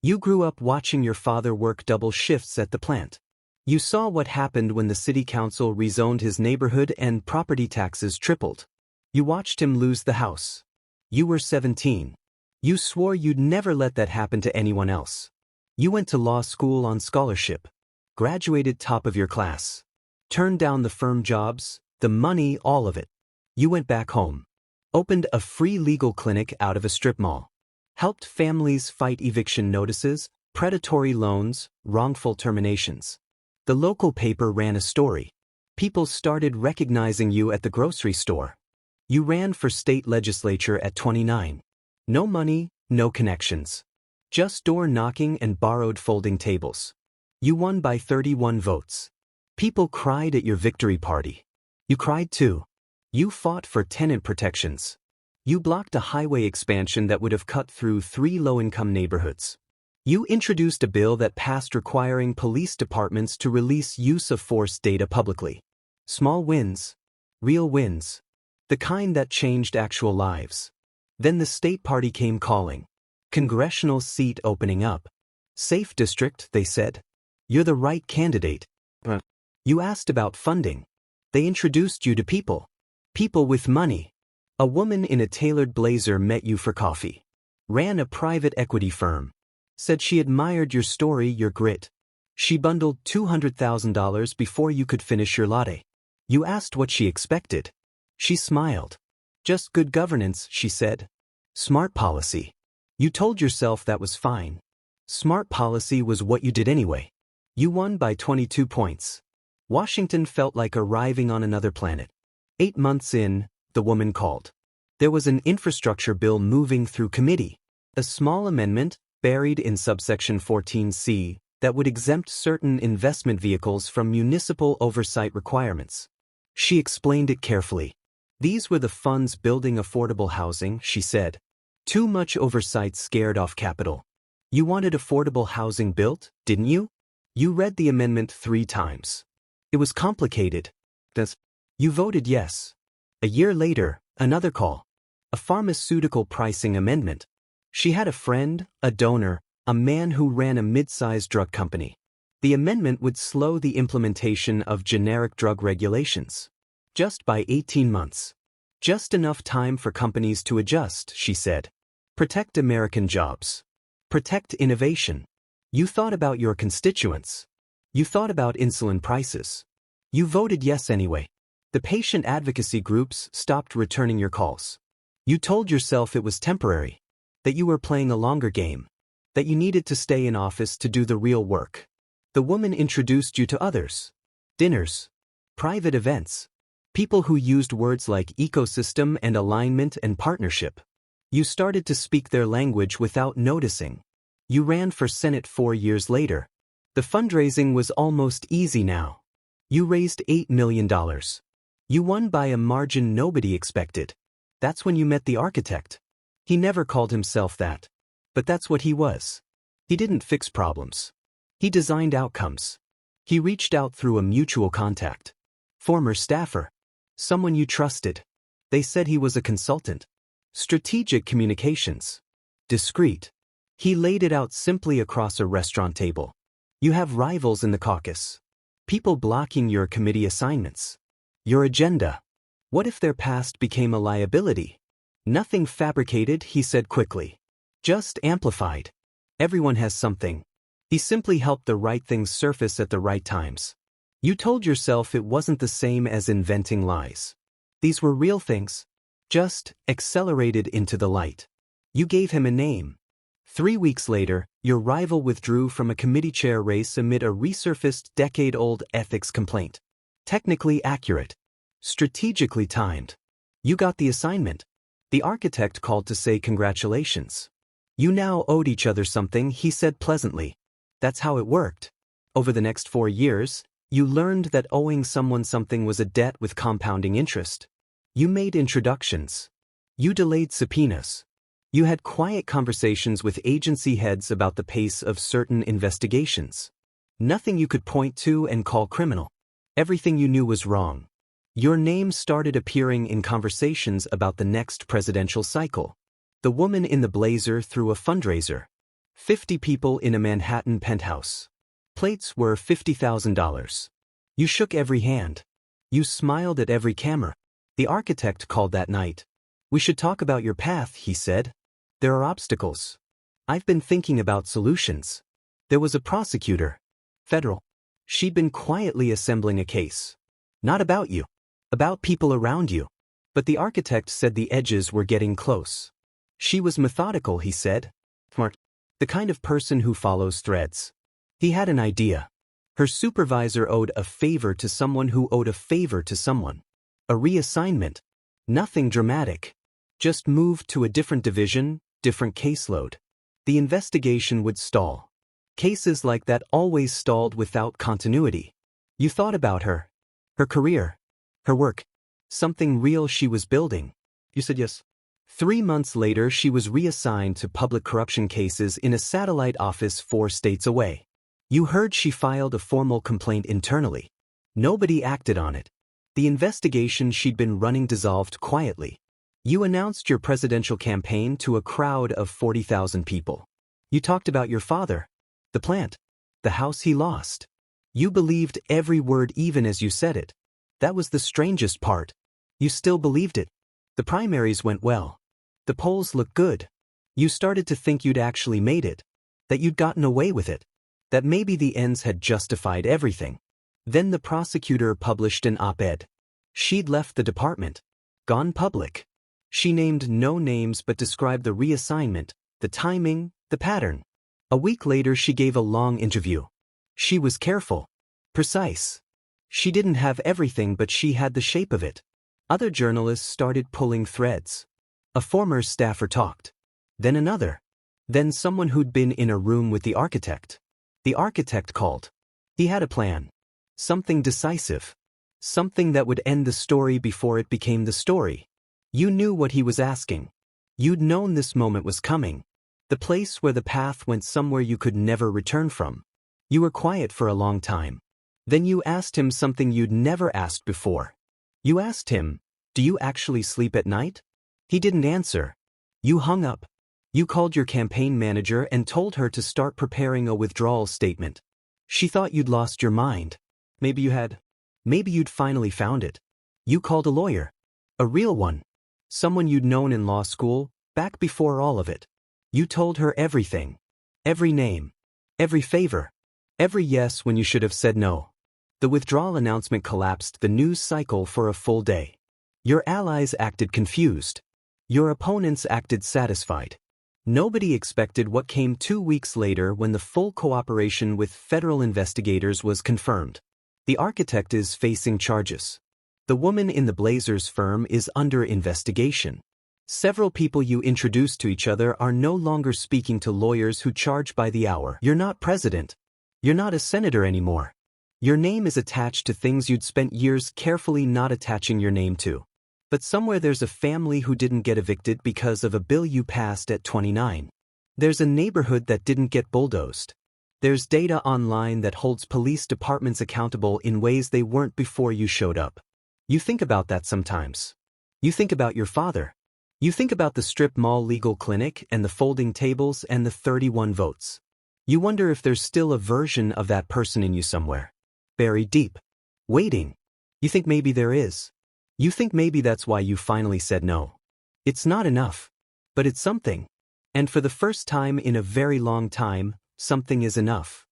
You grew up watching your father work double shifts at the plant. You saw what happened when the city council rezoned his neighborhood and property taxes tripled. You watched him lose the house. You were 17. You swore you'd never let that happen to anyone else. You went to law school on scholarship. Graduated top of your class. Turned down the firm jobs, the money, all of it. You went back home. Opened a free legal clinic out of a strip mall. Helped families fight eviction notices, predatory loans, wrongful terminations. The local paper ran a story. People started recognizing you at the grocery store. You ran for state legislature at 29. No money, no connections. Just door knocking and borrowed folding tables. You won by 31 votes. People cried at your victory party. You cried too. You fought for tenant protections. You blocked a highway expansion that would have cut through 3 low-income neighborhoods. You introduced a bill that passed requiring police departments to release use of force data publicly. Small wins. Real wins. The kind that changed actual lives. Then the state party came calling. Congressional seat opening up. Safe district, they said. You're the right candidate. You asked about funding. They introduced you to people. People with money. A woman in a tailored blazer met you for coffee. Ran a private equity firm. Said she admired your story, your grit. She bundled $200,000 before you could finish your latte. You asked what she expected. She smiled. Just good governance, she said. Smart policy. You told yourself that was fine. Smart policy was what you did anyway. You won by 22 points. Washington felt like arriving on another planet. 8 months in, the woman called. There was an infrastructure bill moving through committee. A small amendment, buried in subsection 14C, that would exempt certain investment vehicles from municipal oversight requirements. She explained it carefully. These were the funds building affordable housing, she said. Too much oversight scared off capital. You wanted affordable housing built, didn't you? You read the amendment 3 times. It was complicated. You voted yes. A year later, another call. A pharmaceutical pricing amendment. She had a friend, a donor, a man who ran a mid-sized drug company. The amendment would slow the implementation of generic drug regulations. Just by 18 months. Just enough time for companies to adjust, she said. Protect American jobs. Protect innovation. You thought about your constituents. You thought about insulin prices. You voted yes anyway. The patient advocacy groups stopped returning your calls. You told yourself it was temporary. That you were playing a longer game. That you needed to stay in office to do the real work. The woman introduced you to others. Dinners. Private events. People who used words like ecosystem and alignment and partnership. You started to speak their language without noticing. You ran for Senate 4 years later. The fundraising was almost easy now. You raised $8 million. You won by a margin nobody expected. That's when you met the architect. He never called himself that. But that's what he was. He didn't fix problems. He designed outcomes. He reached out through a mutual contact. Former staffer. Someone you trusted. They said he was a consultant. Strategic communications. Discreet. He laid it out simply across a restaurant table. You have rivals in the caucus. People blocking your committee assignments. Your agenda. What if their past became a liability? Nothing fabricated, he said quickly. Just amplified. Everyone has something. He simply helped the right things surface at the right times. You told yourself it wasn't the same as inventing lies. These were real things. Just accelerated into the light. You gave him a name. 3 weeks later, your rival withdrew from a committee chair race amid a resurfaced decade-old ethics complaint. Technically accurate. Strategically timed. You got the assignment. The architect called to say congratulations. You now owed each other something, he said pleasantly. That's how it worked. Over the next 4 years, you learned that owing someone something was a debt with compounding interest. You made introductions. You delayed subpoenas. You had quiet conversations with agency heads about the pace of certain investigations. Nothing you could point to and call criminal. Everything you knew was wrong. Your name started appearing in conversations about the next presidential cycle. The woman in the blazer threw a fundraiser. 50 people in a Manhattan penthouse. Plates were $50,000. You shook every hand. You smiled at every camera. The architect called that night. We should talk about your path, he said. There are obstacles. I've been thinking about solutions. There was a prosecutor. Federal. She'd been quietly assembling a case. Not about you. About people around you. But the architect said the edges were getting close. She was methodical, he said. Smart. The kind of person who follows threads. He had an idea. Her supervisor owed a favor to someone who owed a favor to someone. A reassignment. Nothing dramatic. Just moved to a different division, different caseload. The investigation would stall. Cases like that always stalled without continuity. You thought about her. Her career. Her work. Something real she was building. You said yes. 3 months later, she was reassigned to public corruption cases in a satellite office 4 states away. You heard she filed a formal complaint internally. Nobody acted on it. The investigation she'd been running dissolved quietly. You announced your presidential campaign to a crowd of 40,000 people. You talked about your father, the plant, the house he lost. You believed every word even as you said it. That was the strangest part. You still believed it. The primaries went well. The polls looked good. You started to think you'd actually made it. That you'd gotten away with it. That maybe the ends had justified everything. Then the prosecutor published an op-ed. She'd left the department. Gone public. She named no names but described the reassignment, the timing, the pattern. A week later she gave a long interview. She was careful. Precise. She didn't have everything but she had the shape of it. Other journalists started pulling threads. A former staffer talked. Then another. Then someone who'd been in a room with the architect. The architect called. He had a plan. Something decisive. Something that would end the story before it became the story. You knew what he was asking. You'd known this moment was coming. The place where the path went somewhere you could never return from. You were quiet for a long time. Then you asked him something you'd never asked before. You asked him, "Do you actually sleep at night?" He didn't answer. You hung up. You called your campaign manager and told her to start preparing a withdrawal statement. She thought you'd lost your mind. Maybe you had. Maybe you'd finally found it. You called a lawyer. A real one. Someone you'd known in law school, back before all of it. You told her everything. Every name. Every favor. Every yes when you should have said no. The withdrawal announcement collapsed the news cycle for a full day. Your allies acted confused. Your opponents acted satisfied. Nobody expected what came 2 weeks later when the full cooperation with federal investigators was confirmed. The architect is facing charges. The woman in the Blazers firm is under investigation. Several people you introduced to each other are no longer speaking to lawyers who charge by the hour. You're not president. You're not a senator anymore. Your name is attached to things you'd spent years carefully not attaching your name to. But somewhere there's a family who didn't get evicted because of a bill you passed at 29. There's a neighborhood that didn't get bulldozed. There's data online that holds police departments accountable in ways they weren't before you showed up. You think about that sometimes. You think about your father. You think about the strip mall legal clinic and the folding tables and the 31 votes. You wonder if there's still a version of that person in you somewhere. Buried deep. Waiting. You think maybe there is. You think maybe that's why you finally said no. It's not enough. But it's something. And for the first time in a very long time, something is enough.